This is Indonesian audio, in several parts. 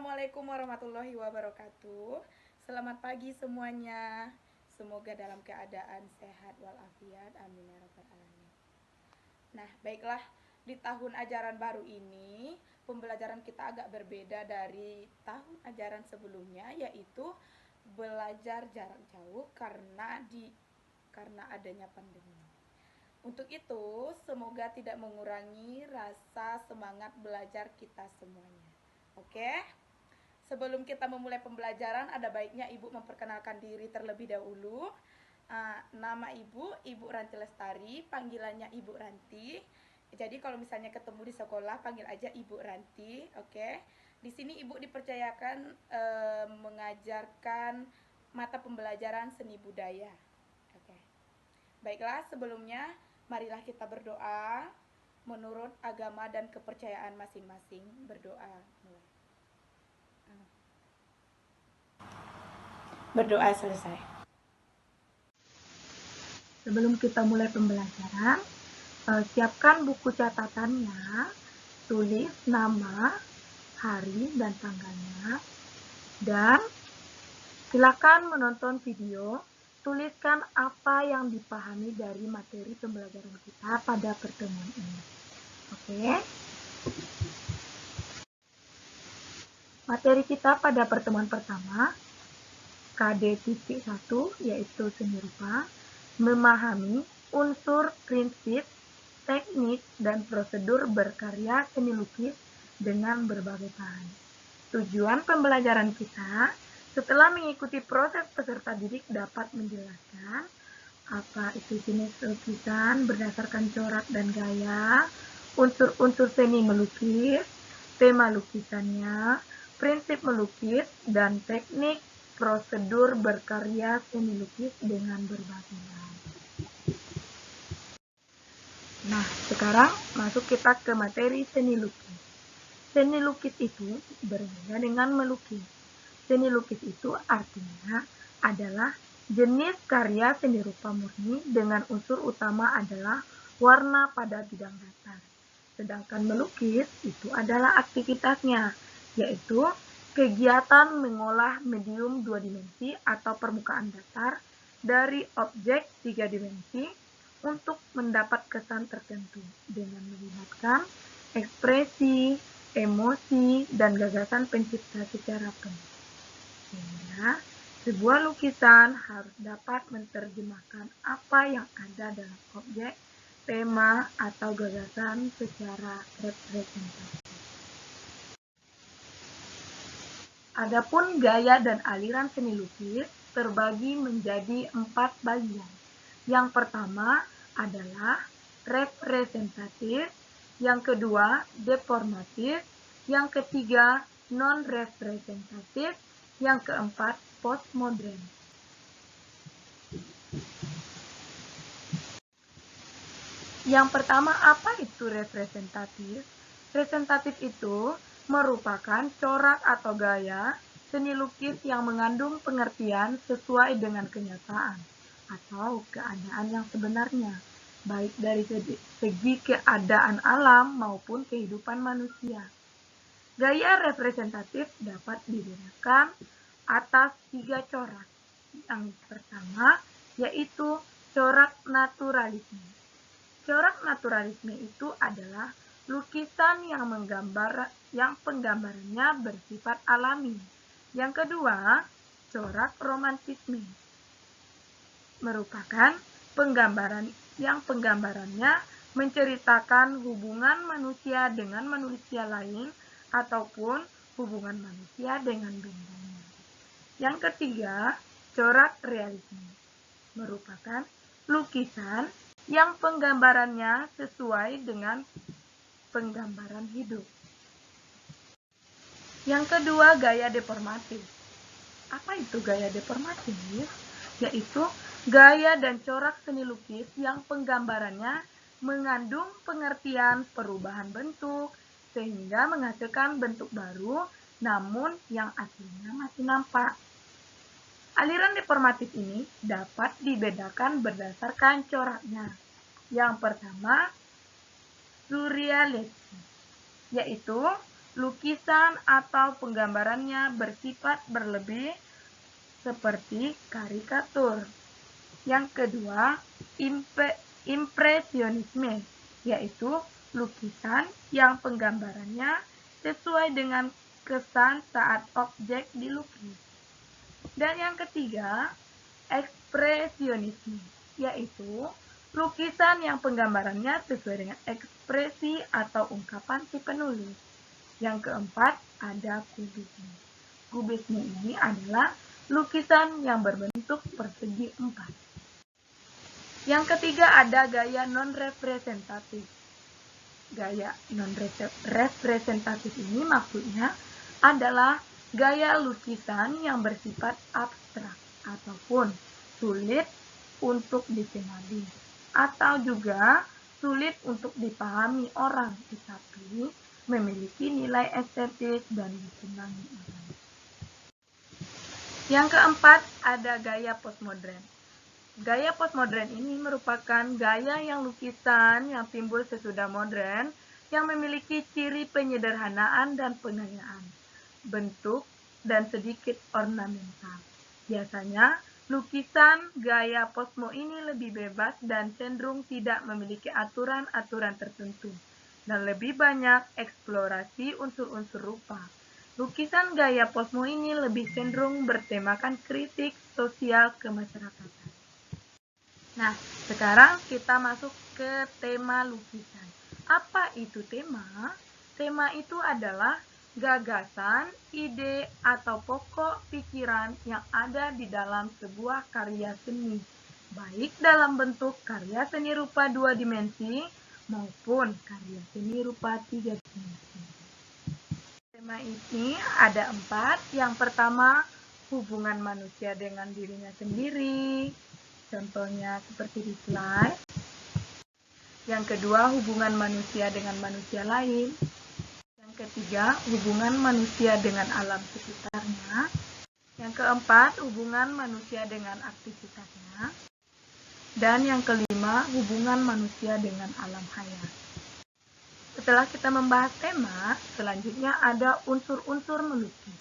Assalamualaikum warahmatullahi wabarakatuh. Selamat pagi semuanya. Semoga dalam keadaan sehat walafiat. Amin ya rabbal alamin. Nah, baiklah, di tahun ajaran baru ini pembelajaran kita agak berbeda dari tahun ajaran sebelumnya, yaitu belajar jarak jauh karena adanya pandemi. Untuk itu, semoga tidak mengurangi rasa semangat belajar kita semuanya. Oke? Sebelum kita memulai pembelajaran, ada baiknya Ibu memperkenalkan diri terlebih dahulu. Nama Ibu Ranti Lestari, panggilannya Ibu Ranti. Jadi kalau misalnya ketemu di sekolah, panggil aja Ibu Ranti, oke? Di sini Ibu dipercayakan mengajarkan mata pembelajaran seni budaya. Oke. Baiklah, sebelumnya marilah kita berdoa menurut agama dan kepercayaan masing-masing. Berdoa mulai. Berdoa selesai. Sebelum kita mulai pembelajaran, siapkan buku catatannya, tulis nama, hari, dan tanggalnya, dan silakan menonton video, tuliskan apa yang dipahami dari materi pembelajaran kita pada pertemuan ini. Oke? Materi kita pada pertemuan pertama, KD.1, yaitu seni rupa, memahami unsur, prinsip, teknik, dan prosedur berkarya seni lukis dengan berbagai bahan. Tujuan pembelajaran kita, setelah mengikuti proses peserta didik dapat menjelaskan apa itu jenis lukisan berdasarkan corak dan gaya, unsur-unsur seni melukis, tema lukisannya, prinsip melukis, dan teknik prosedur berkarya seni lukis dengan berbagai bahan. Nah, sekarang masuk kita ke materi seni lukis. Seni lukis itu berbeda dengan melukis. Seni lukis itu artinya adalah jenis karya seni rupa murni dengan unsur utama adalah warna pada bidang datar. Sedangkan melukis itu adalah aktivitasnya, yaitu kegiatan mengolah medium 2 dimensi atau permukaan datar dari objek 3 dimensi untuk mendapat kesan tertentu dengan melibatkan ekspresi, emosi, dan gagasan pencipta secara penuh. Sehingga sebuah lukisan harus dapat menerjemahkan apa yang ada dalam objek, tema, atau gagasan secara representatif. Adapun gaya dan aliran seni lukis terbagi menjadi 4 bagian. Yang pertama adalah representatif, yang kedua deformatif, yang ketiga non-representatif, yang keempat postmodern. Yang pertama, apa itu representatif? Representatif itu merupakan corak atau gaya seni lukis yang mengandung pengertian sesuai dengan kenyataan atau keadaan yang sebenarnya, baik dari segi keadaan alam maupun kehidupan manusia. Gaya representatif dapat dibedakan atas 3 corak. Yang pertama yaitu corak naturalisme. Corak naturalisme itu adalah lukisan yang penggambarannya bersifat alami. Yang kedua, corak romantisme merupakan penggambarannya menceritakan hubungan manusia dengan manusia lain ataupun hubungan manusia dengan bendanya. Yang ketiga, corak realisme merupakan lukisan yang penggambarannya sesuai dengan penggambaran hidup. Yang kedua, gaya deformatif. Apa itu gaya deformatif? Yaitu gaya dan corak seni lukis yang penggambarannya mengandung pengertian perubahan bentuk sehingga menghasilkan bentuk baru namun yang aslinya masih nampak. Aliran deformatif ini dapat dibedakan berdasarkan coraknya. Yang pertama, surrealisme, yaitu lukisan atau penggambarannya bersifat berlebih seperti karikatur. Yang kedua, impresionisme, yaitu lukisan yang penggambarannya sesuai dengan kesan saat objek dilukis. Dan yang ketiga, ekspresionisme, yaitu lukisan yang penggambarannya sesuai dengan ekspresi atau ungkapan si penulis. Yang keempat, ada kubisme. Kubisme ini adalah lukisan yang berbentuk persegi empat. Yang ketiga, ada gaya non-representatif. Gaya non-representatif ini maksudnya adalah gaya lukisan yang bersifat abstrak ataupun sulit untuk dikenali atau juga sulit untuk dipahami orang, tetapi memiliki nilai estetis dan disenangi orang. Yang keempat, ada gaya postmodern. Gaya postmodern ini merupakan gaya yang lukisan yang timbul sesudah modern yang memiliki ciri penyederhanaan dan pengayaan, bentuk, dan sedikit ornamental. Biasanya, lukisan gaya postmo ini lebih bebas dan cenderung tidak memiliki aturan-aturan tertentu, dan lebih banyak eksplorasi unsur-unsur rupa. Lukisan gaya postmo ini lebih cenderung bertemakan kritik sosial kemasyarakatan. Nah, sekarang kita masuk ke tema lukisan. Apa itu tema? Tema itu adalah gagasan, ide, atau pokok pikiran yang ada di dalam sebuah karya seni, baik dalam bentuk karya seni rupa 2 dimensi maupun karya seni rupa 3 dimensi. Tema ini ada 4. Yang pertama, hubungan manusia dengan dirinya sendiri. Contohnya seperti di slide. Yang kedua, hubungan manusia dengan manusia lain. Yang ketiga, hubungan manusia dengan alam sekitarnya. Yang keempat, hubungan manusia dengan aktivitasnya. Dan yang kelima, hubungan manusia dengan alam hayat. Setelah kita membahas tema, selanjutnya ada unsur-unsur melukis.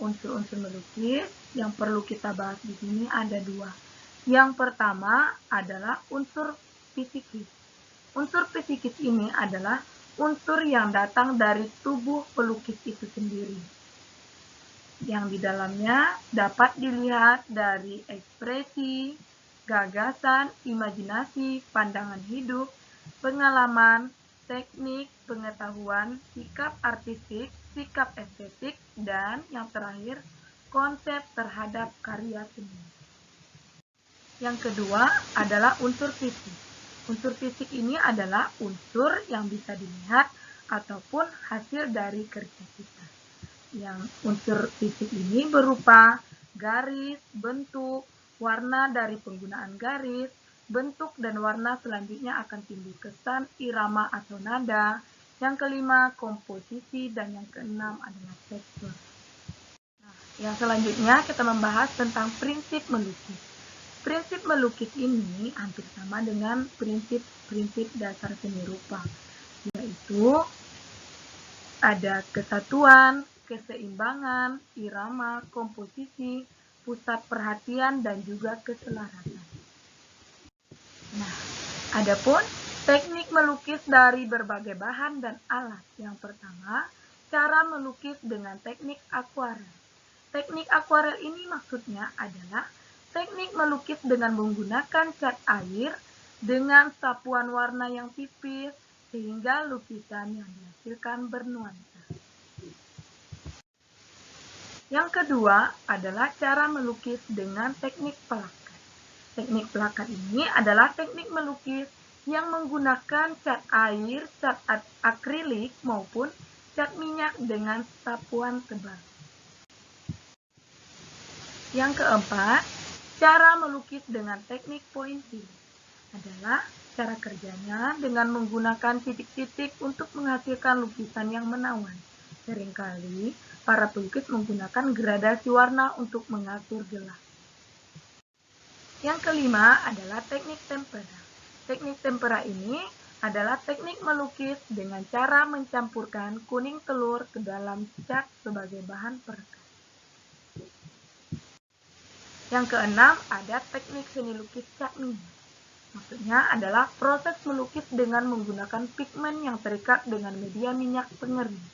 Unsur-unsur melukis yang perlu kita bahas di sini ada 2. Yang pertama adalah unsur psikis. Unsur psikis ini adalah unsur yang datang dari tubuh pelukis itu sendiri, yang di dalamnya dapat dilihat dari ekspresi, gagasan, imajinasi, pandangan hidup, pengalaman, teknik, pengetahuan, sikap artistik, sikap estetik, dan yang terakhir, konsep terhadap karya seni. Yang kedua adalah unsur fisik. Unsur fisik ini adalah unsur yang bisa dilihat ataupun hasil dari kerja kita. Yang unsur fisik ini berupa garis, bentuk, warna dari penggunaan garis, bentuk dan warna selanjutnya akan timbul kesan, irama atau nada. Yang kelima, komposisi, dan yang keenam adalah tekstur. Nah, yang selanjutnya kita membahas tentang prinsip melukis. Prinsip melukis ini hampir sama dengan prinsip dasar seni rupa, yaitu ada kesatuan, keseimbangan, irama, komposisi, pusat perhatian, dan juga keselarasan. Nah, adapun teknik melukis dari berbagai bahan dan alat. Yang pertama, cara melukis dengan teknik akuarel. Teknik akuarel ini maksudnya adalah teknik melukis dengan menggunakan cat air dengan sapuan warna yang tipis sehingga lukisan yang dihasilkan bernuansa. Yang kedua adalah cara melukis dengan teknik pelakat. Teknik pelakat ini adalah teknik melukis yang menggunakan cat air, cat akrilik maupun cat minyak dengan sapuan tebal. Yang keempat, cara melukis dengan teknik pointil adalah cara kerjanya dengan menggunakan titik-titik untuk menghasilkan lukisan yang menawan. Seringkali, para pelukis menggunakan gradasi warna untuk mengatur gelas. Yang kelima adalah teknik tempera. Teknik tempera ini adalah teknik melukis dengan cara mencampurkan kuning telur ke dalam cat sebagai bahan perekat. Yang keenam, ada teknik seni lukis cat minyak. Maksudnya adalah proses melukis dengan menggunakan pigmen yang terikat dengan media minyak pengering.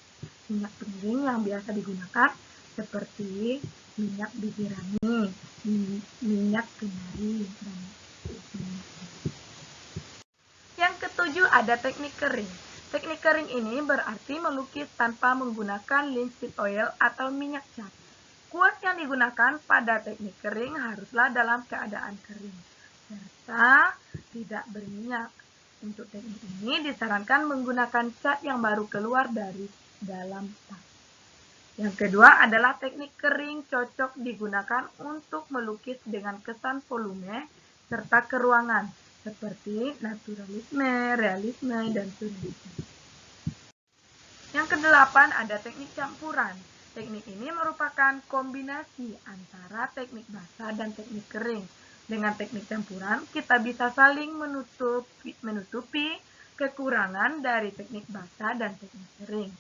Minyak pengering yang biasa digunakan seperti minyak biji rami, minyak kenari, dan yang ketujuh ada teknik kering. Teknik kering ini berarti melukis tanpa menggunakan linseed oil atau minyak cat. Kuas yang digunakan pada teknik kering haruslah dalam keadaan kering, serta tidak berminyak. Untuk teknik ini disarankan menggunakan cat yang baru keluar dari dalam tas. Yang kedua adalah teknik kering cocok digunakan untuk melukis dengan kesan volume serta keruangan, seperti naturalisme, realisme, dan surrealisme. Yang kedelapan ada teknik campuran. Teknik ini merupakan kombinasi antara teknik basah dan teknik kering. Dengan teknik campuran, kita bisa saling menutupi kekurangan dari teknik basah dan teknik kering.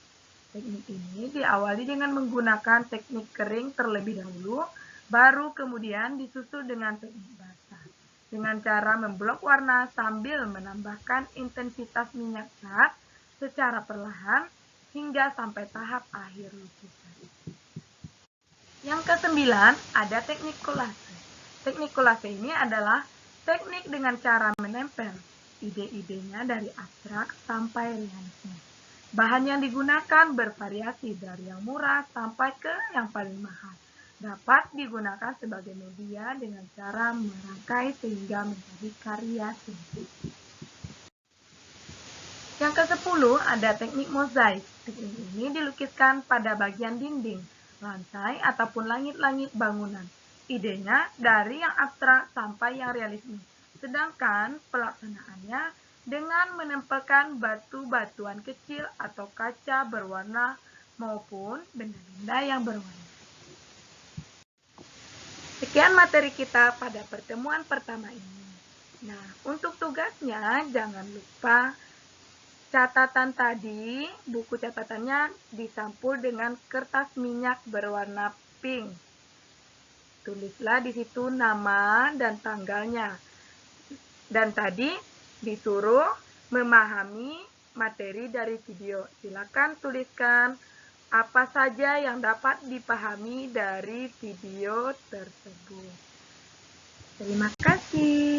Teknik ini diawali dengan menggunakan teknik kering terlebih dahulu, baru kemudian disusul dengan teknik basah. Dengan cara memblok warna sambil menambahkan intensitas minyak cat secara perlahan hingga sampai tahap akhir lukisan. Yang kesembilan, ada teknik kolase. Teknik kolase ini adalah teknik dengan cara menempel ide-idenya dari abstrak sampai realisme. Bahan yang digunakan bervariasi dari yang murah sampai ke yang paling mahal. Dapat digunakan sebagai media dengan cara merangkai sehingga menjadi karya seni. Yang ke-10 ada teknik mozaik. Teknik ini dilukiskan pada bagian dinding, lantai, ataupun langit-langit bangunan. Idenya dari yang abstrak sampai yang realisme. Sedangkan pelaksanaannya dengan menempelkan batu-batuan kecil atau kaca berwarna maupun benda-benda yang berwarna. Sekian materi kita pada pertemuan pertama ini. Nah, untuk tugasnya jangan lupa catatan tadi, buku catatannya disampul dengan kertas minyak berwarna pink. Tulislah di situ nama dan tanggalnya. Dan tadi disuruh memahami materi dari video. Silakan tuliskan apa saja yang dapat dipahami dari video tersebut. Terima kasih.